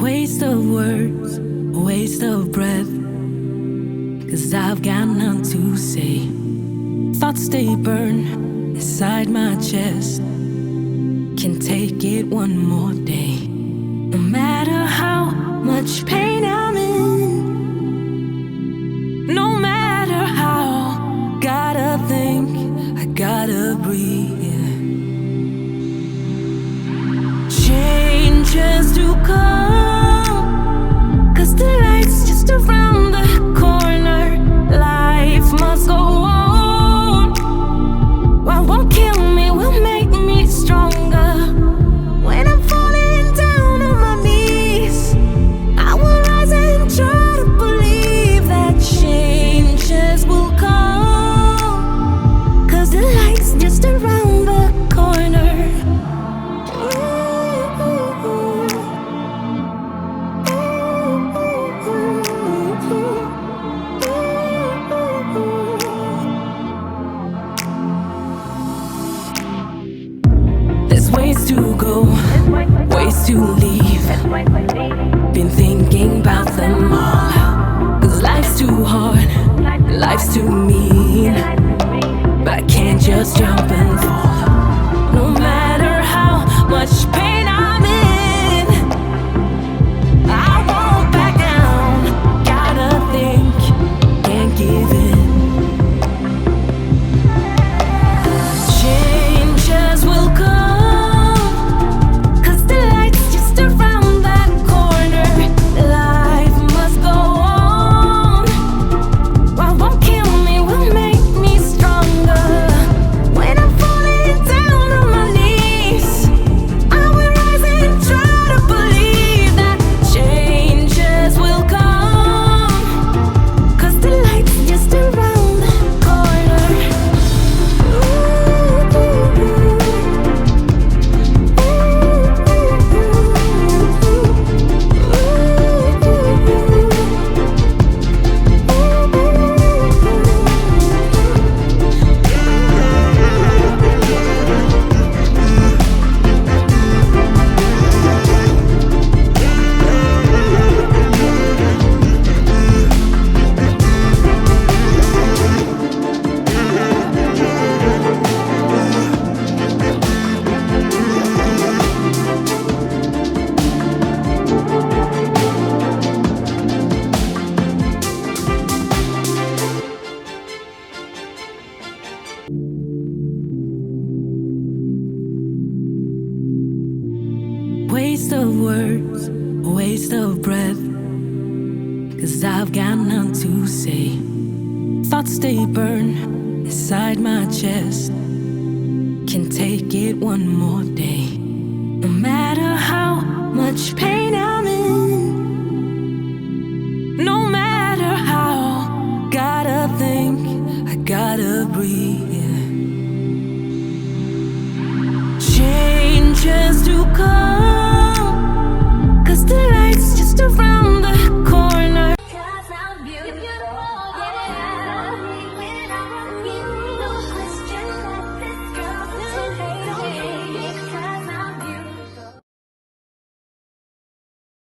Waste of words, waste of breath, 'cause I've got none to say. Thoughts they burn inside my chest. Can't take it one more day. No matter how much pain I'm in, no matter how, gotta think, I gotta breathe. Changes to come, 'cause the light's just around the corner. Life must go on. What won't kill me will make me stronger. When I'm falling down on my knees, I will rise and try to believe that changes will come, 'cause the light's just around the corner. There's ways to go, ways to leave. Been thinking about them all, 'cause life's too hard, life's too mean. But I can't just jump and fall. No matter how much pain I'm in, I won't back down. Gotta think, can't give in. Changes will come, 'cause the light's just around that corner. Life must go on. What won't kill me will make me stronger. When I'm falling down on my knees, I will rise and try to believe that changes will come, 'cause the light's just around the corner. Waste of words, waste of breath, 'cause I've got none to say. Thoughts they burn inside my chest. Can't take it one more day.